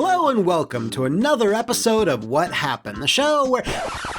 Hello and welcome to another episode of What Happened, the show where,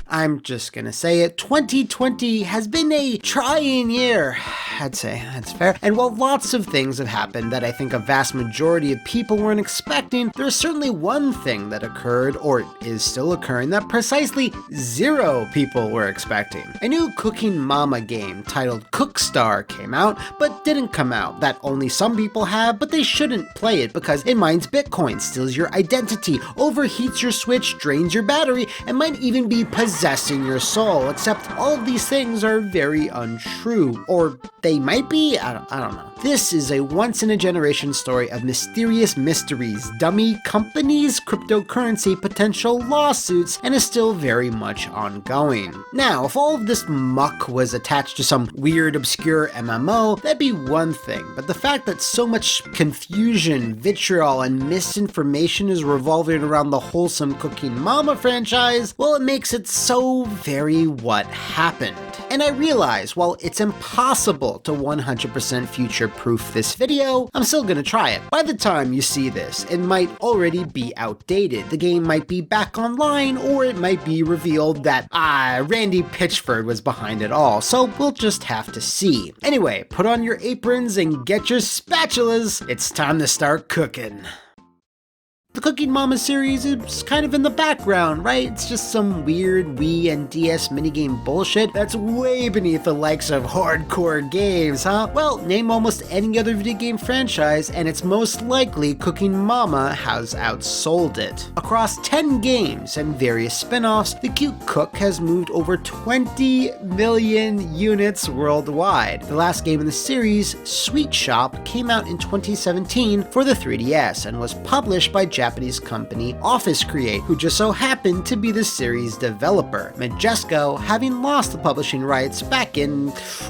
I'm just gonna say it, 2020 has been a trying year. I'd say that's fair. And while lots of things have happened that I think a vast majority of people weren't expecting, there's certainly one thing that occurred, or is still occurring, that precisely 0 people were expecting. A new Cooking Mama game titled COOKSTAR came out, but didn't come out. That only some people have, but they shouldn't play it because it mines Bitcoin, steals your identity, overheats your Switch, drains your battery, and might even be possessing your soul, except all of these things are very untrue. Or they might be? I don't know. This is a once-in-a-generation story of mysterious mysteries, dummy companies, cryptocurrency, potential lawsuits, and is still very much ongoing. Now, if all of this muck was attached to some weird, obscure MMO, that'd be one thing, but the fact that so much confusion, vitriol, and misinformation is revolving around the wholesome Cooking Mama franchise, well, it makes it so very what happened. And I realize, while it's impossible to 100% future-proof this video, I'm still gonna try it. By the time you see this, it might already be outdated. The game might be back online, or it might be revealed that, Randy Pitchford was behind it all, so we'll just have to see. Anyway, put on your aprons and get your spatulas. It's time to start cooking. The Cooking Mama series is kind of in the background, right? It's just some weird Wii and DS minigame bullshit that's way beneath the likes of hardcore games, huh? Well, name almost any other video game franchise and it's most likely Cooking Mama has outsold it. Across 10 games and various spin-offs, the cute cook has moved over 20 million units worldwide. The last game in the series, Sweet Shop, came out in 2017 for the 3DS and was published by Japanese company Office Create, who just so happened to be the series developer, Majesco having lost the publishing rights back in,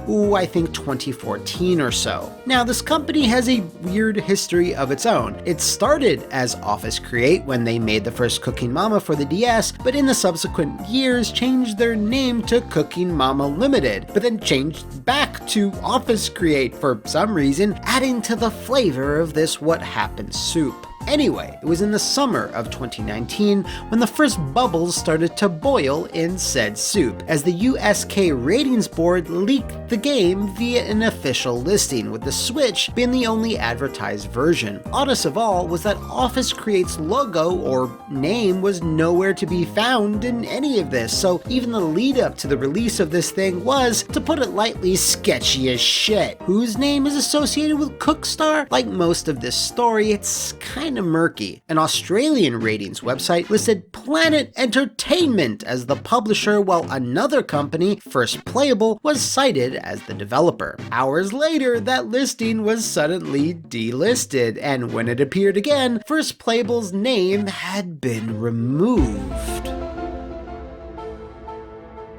I think 2014 or so. Now, this company has a weird history of its own. It started as Office Create when they made the first Cooking Mama for the DS, but in the subsequent years changed their name to Cooking Mama Limited, but then changed back to Office Create for some reason, adding to the flavor of this What Happened soup. Anyway, it was in the summer of 2019 when the first bubbles started to boil in said soup, as the USK Ratings Board leaked the game via an official listing, with the Switch being the only advertised version. Oddest of all was that Office Create's logo or name was nowhere to be found in any of this, so even the lead up to the release of this thing was, to put it lightly, sketchy as shit. Whose name is associated with COOKSTAR? Like most of this story, it's kind of murky. An Australian ratings website listed Planet Entertainment as the publisher, while another company, First Playable, was cited as the developer. Hours later, that listing was suddenly delisted, and when it appeared again, First Playable's name had been removed.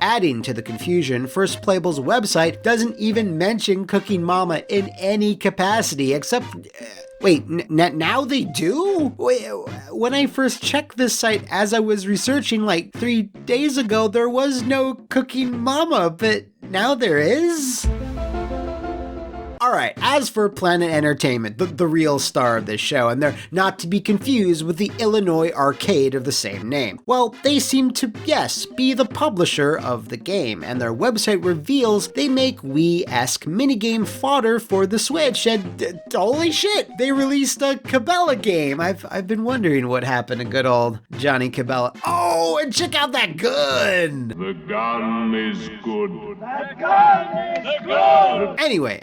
Adding to the confusion, First Playable's website doesn't even mention Cooking Mama in any capacity, except... Wait, now they do? Wait, when I first checked this site as I was researching like 3 days ago, there was no Cooking Mama, but now there is? Alright, as for Planet Entertainment, the real star of this show, and they're not to be confused with the Illinois arcade of the same name. Well, they seem to, yes, be the publisher of the game, and their website reveals they make Wii-esque minigame fodder for the Switch, and holy shit, they released a Cabela game. I've been wondering what happened to good old Johnny Cabela. Oh, and check out that gun! The gun is good. That gun is good! Anyway,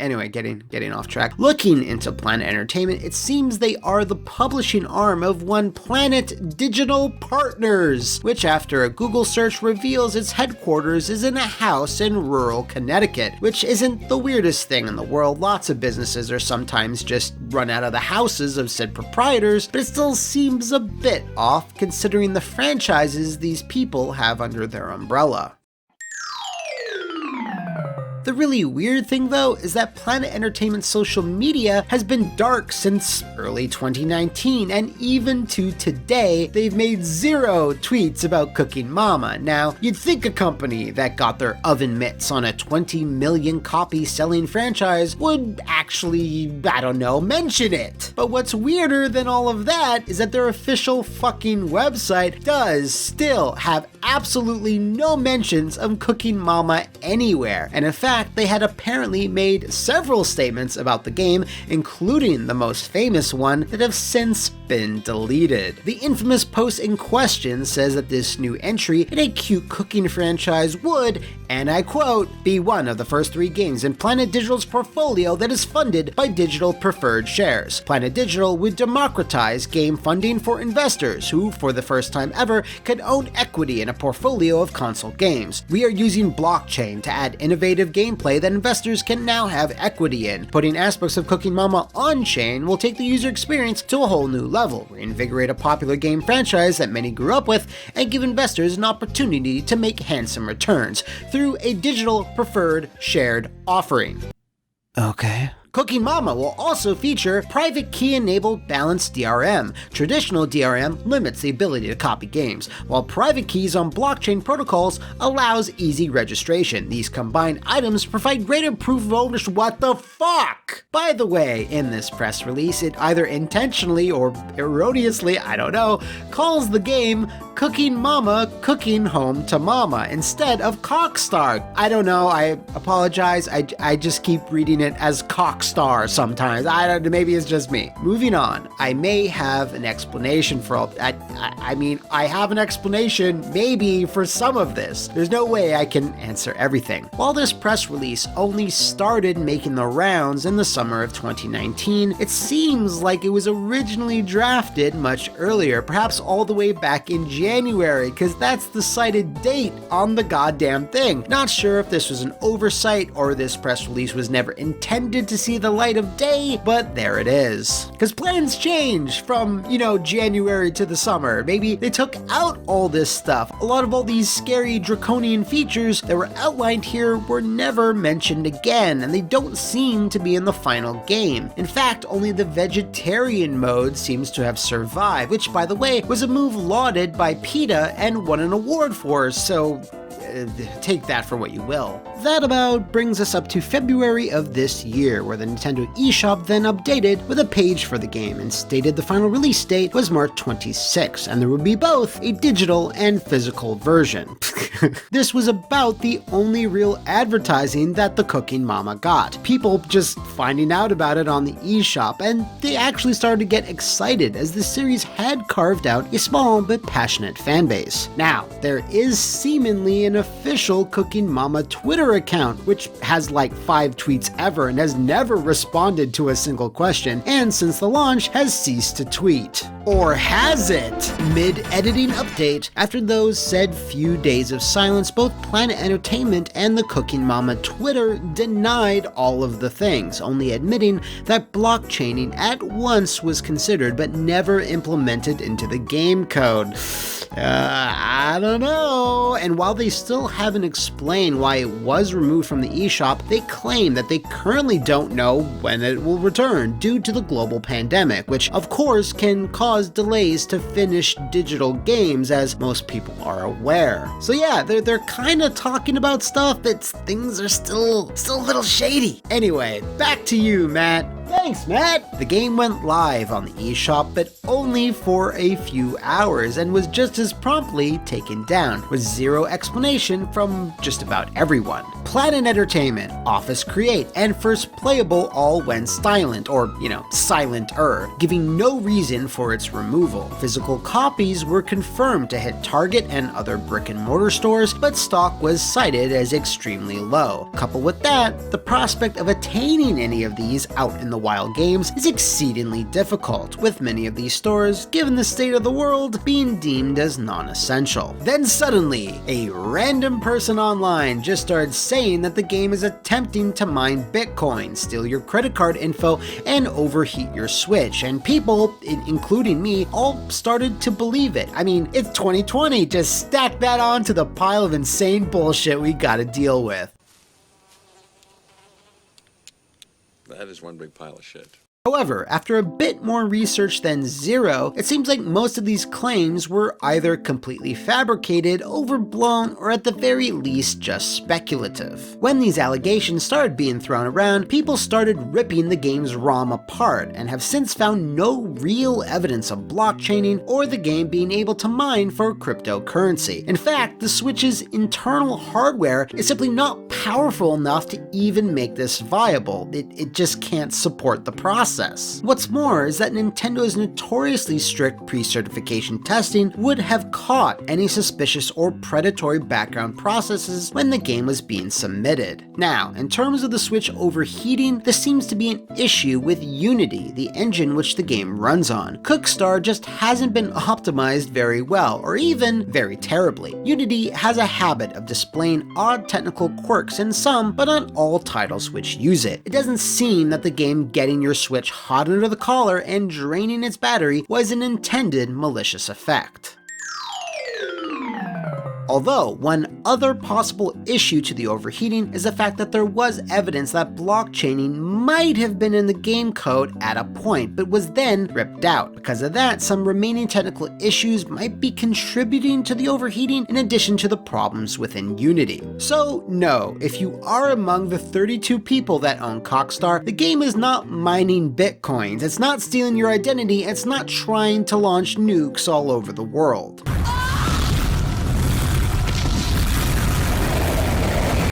getting off track. Looking into Planet Entertainment, it seems they are the publishing arm of One Planet Digital Partners, which after a Google search reveals its headquarters is in a house in rural Connecticut, which isn't the weirdest thing in the world. Lots of businesses are sometimes just run out of the houses of said proprietors, but it still seems a bit off considering the franchises these people have under their umbrella. The really weird thing though is that Planet Entertainment's social media has been dark since early 2019, and even to today, they've made 0 tweets about Cooking Mama. Now, you'd think a company that got their oven mitts on a 20 million copy selling franchise would actually, I don't know, mention it. But what's weirder than all of that is that their official fucking website does still have absolutely no mentions of Cooking Mama anywhere. And in fact, they had apparently made several statements about the game, including the most famous one, that have since been deleted. The infamous post in question says that this new entry in a cute cooking franchise would, and I quote, be one of the first 3 games in Planet Digital's portfolio that is funded by digital preferred shares. Planet Digital would democratize game funding for investors who, for the first time ever, could own equity in a portfolio of console games. We are using blockchain to add innovative gameplay that investors can now have equity in. Putting aspects of Cooking Mama on-chain will take the user experience to a whole new level, reinvigorate a popular game franchise that many grew up with, and give investors an opportunity to make handsome returns through a digital preferred shared offering. Okay. Cooking Mama will also feature private key-enabled balanced DRM. Traditional DRM limits the ability to copy games, while private keys on blockchain protocols allows easy registration. These combined items provide greater proof of ownership. What the fuck? By the way, in this press release, it either intentionally or erroneously, I don't know, calls the game Cooking Mama Cooking Home to Mama instead of COOKSTAR. I don't know, I apologize, I just keep reading it as COOKSTAR sometimes. Maybe it's just me. Moving on, I may have an explanation for all, I mean, I have an explanation maybe for some of this. There's no way I can answer everything. While this press release only started making the rounds in the summer of 2019, it seems like it was originally drafted much earlier, perhaps all the way back in January, because that's the cited date on the goddamn thing. Not sure if this was an oversight or this press release was never intended to see the light of day, but there it is. Because plans change from, January to the summer. Maybe they took out all this stuff. A lot of all these scary draconian features that were outlined here were never mentioned again, and they don't seem to be in the final game. In fact, only the vegetarian mode seems to have survived, which, by the way, was a move lauded by PETA and won an award for, so take that for what you will. That about brings us up to February of this year, where the Nintendo eShop then updated with a page for the game and stated the final release date was March 26, and there would be both a digital and physical version. This was about the only real advertising that the Cooking Mama got. People just finding out about it on the eShop, and they actually started to get excited as the series had carved out a small but passionate fanbase. Now, there is seemingly an official Cooking Mama Twitter account, which has like 5 tweets ever and has never responded to a single question, and since the launch has ceased to tweet. Or has it? Mid-editing update. After those said few days of silence, both Planet Entertainment and the Cooking Mama Twitter denied all of the things, only admitting that blockchaining at once was considered but never implemented into the game code. I don't know. And while they still haven't explained why it was removed from the eShop, they claim that they currently don't know when it will return due to the global pandemic, which of course can cause delays to finished digital games, as most people are aware. So yeah, they're kind of talking about stuff, but things are still a little shady. Anyway, back to you, Matt. Thanks, Matt! The game went live on the eShop, but only for a few hours, and was just as promptly taken down, with zero explanation from just about everyone. Planet Entertainment, Office Create, and First Playable all went silent, or, silent-er, giving no reason for its removal. Physical copies were confirmed to hit Target and other brick-and-mortar stores, but stock was cited as extremely low. Coupled with that, the prospect of attaining any of these out in the wild games is exceedingly difficult, with many of these stores, given the state of the world, being deemed as non-essential. Then suddenly, a random person online just started saying that the game is attempting to mine Bitcoin, steal your credit card info, and overheat your Switch, and people, including me, all started to believe it. I mean, it's 2020, just stack that onto the pile of insane bullshit we gotta deal with. That is one big pile of shit. However, after a bit more research than zero, it seems like most of these claims were either completely fabricated, overblown, or at the very least just speculative. When these allegations started being thrown around, people started ripping the game's ROM apart and have since found no real evidence of blockchaining or the game being able to mine for cryptocurrency. In fact, the Switch's internal hardware is simply not powerful enough to even make this viable. It just can't support the process. What's more is that Nintendo's notoriously strict pre-certification testing would have caught any suspicious or predatory background processes when the game was being submitted. Now, in terms of the Switch overheating, this seems to be an issue with Unity, the engine which the game runs on. COOKSTAR just hasn't been optimized very well, or even very terribly. Unity has a habit of displaying odd technical quirks in some, but not all titles which use it. It doesn't seem that the game getting your Switch hot under the collar and draining its battery was an intended malicious effect. Although, one other possible issue to the overheating is the fact that there was evidence that blockchaining might have been in the game code at a point, but was then ripped out. Because of that, some remaining technical issues might be contributing to the overheating in addition to the problems within Unity. So no, if you are among the 32 people that own COOKSTAR, the game is not mining bitcoins, it's not stealing your identity, it's not trying to launch nukes all over the world.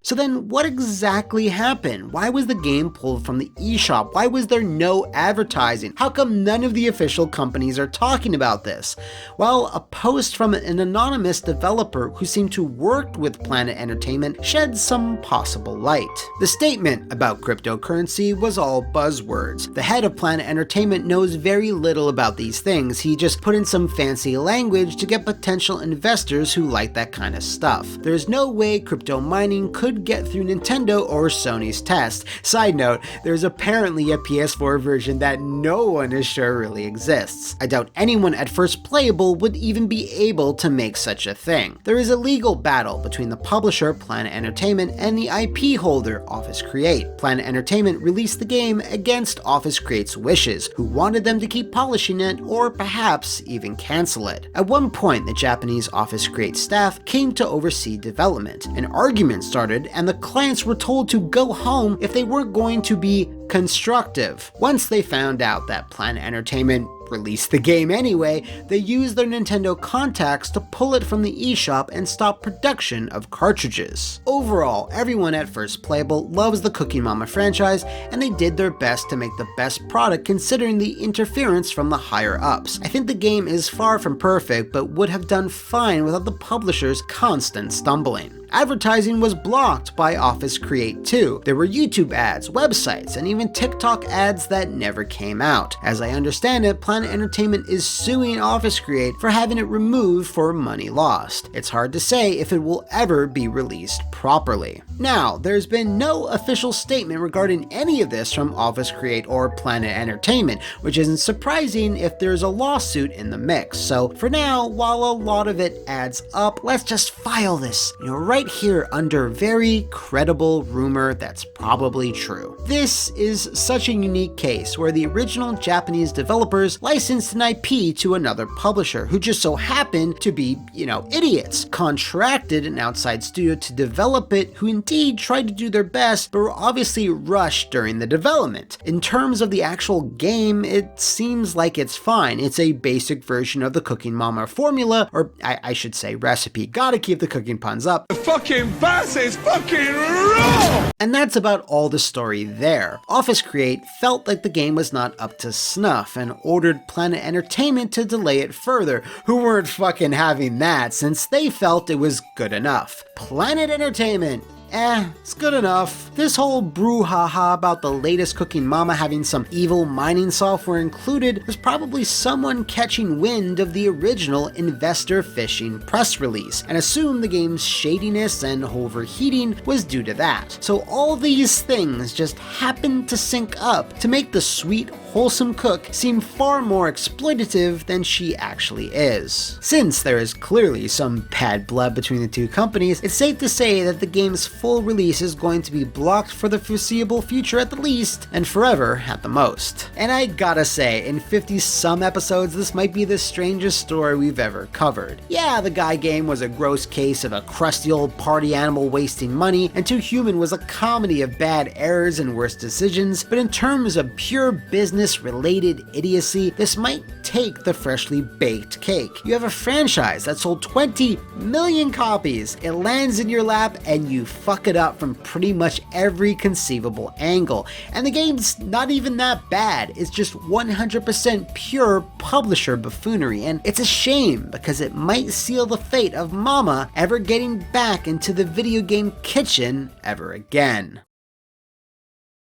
So then what exactly happened? Why was the game pulled from the eShop? Why was there no advertising? How come none of the official companies are talking about this? Well, a post from an anonymous developer who seemed to work with Planet Entertainment shed some possible light. The statement about cryptocurrency was all buzzwords. The head of Planet Entertainment knows very little about these things. He just put in some fancy language to get potential investors who like that kind of stuff. There's no way crypto mining could get through Nintendo or Sony's test. Side note, there's apparently a PS4 version that no one is sure really exists. I doubt anyone at First Playable would even be able to make such a thing. There is a legal battle between the publisher, Planet Entertainment, and the IP holder, Office Create. Planet Entertainment released the game against Office Create's wishes, who wanted them to keep polishing it or perhaps even cancel it. At one point, the Japanese Office Create staff came to oversee development. An argument started and the clients were told to go home if they weren't going to be constructive. Once they found out that Planet Entertainment released the game anyway, they used their Nintendo contacts to pull it from the eShop and stop production of cartridges. Overall, everyone at First Playable loves the Cooking Mama franchise, and they did their best to make the best product considering the interference from the higher ups. I think the game is far from perfect, but would have done fine without the publisher's constant stumbling. Advertising was blocked by Office Create too. There were YouTube ads, websites, and even TikTok ads that never came out. As I understand it, Planet Entertainment is suing Office Create for having it removed for money lost. It's hard to say if it will ever be released properly. Now, there's been no official statement regarding any of this from Office Create or Planet Entertainment, which isn't surprising if there's a lawsuit in the mix. So for now, while a lot of it adds up, let's just file this, right here under very credible rumor that's probably true. This is such a unique case where the original Japanese developers licensed an IP to another publisher who just so happened to be, idiots, contracted an outside studio to develop it who indeed tried to do their best but were obviously rushed during the development. In terms of the actual game, it seems like it's fine. It's a basic version of the Cooking Mama formula, or I should say recipe. Gotta keep the cooking puns up. Fucking boss is fucking raw! And that's about all the story there. Office Create felt like the game was not up to snuff and ordered Planet Entertainment to delay it further, who weren't fucking having that since they felt it was good enough. Planet Entertainment, it's good enough. This whole brouhaha about the latest Cooking Mama having some evil mining software included was probably someone catching wind of the original investor phishing press release and assumed the game's shadiness and overheating was due to that. So all these things just happened to sync up to make the sweet wholesome cook seem far more exploitative than she actually is. Since there is clearly some bad blood between the two companies, it's safe to say that the game's full release is going to be blocked for the foreseeable future at the least, and forever at the most. And I gotta say, in 50-some episodes, this might be the strangest story we've ever covered. Yeah, the Guy game was a gross case of a crusty old party animal wasting money, and Too Human was a comedy of bad errors and worse decisions, but in terms of pure business-related idiocy, this might take the freshly baked cake. You have a franchise that sold 20 million copies, it lands in your lap, and you fuck it up from pretty much every conceivable angle. And the game's not even that bad, it's just 100% pure publisher buffoonery, and it's a shame because it might seal the fate of Mama ever getting back into the video game kitchen ever again.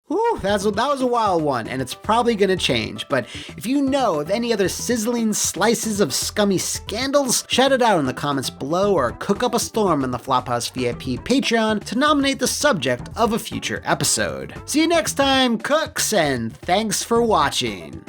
Whew, that was a wild one, and it's probably gonna change, but if you know of any other sizzling slices of scummy scandals, shout it out in the comments below or cook up a storm in the Flophouse VIP Patreon to nominate the subject of a future episode. See you next time, cooks, and thanks for watching!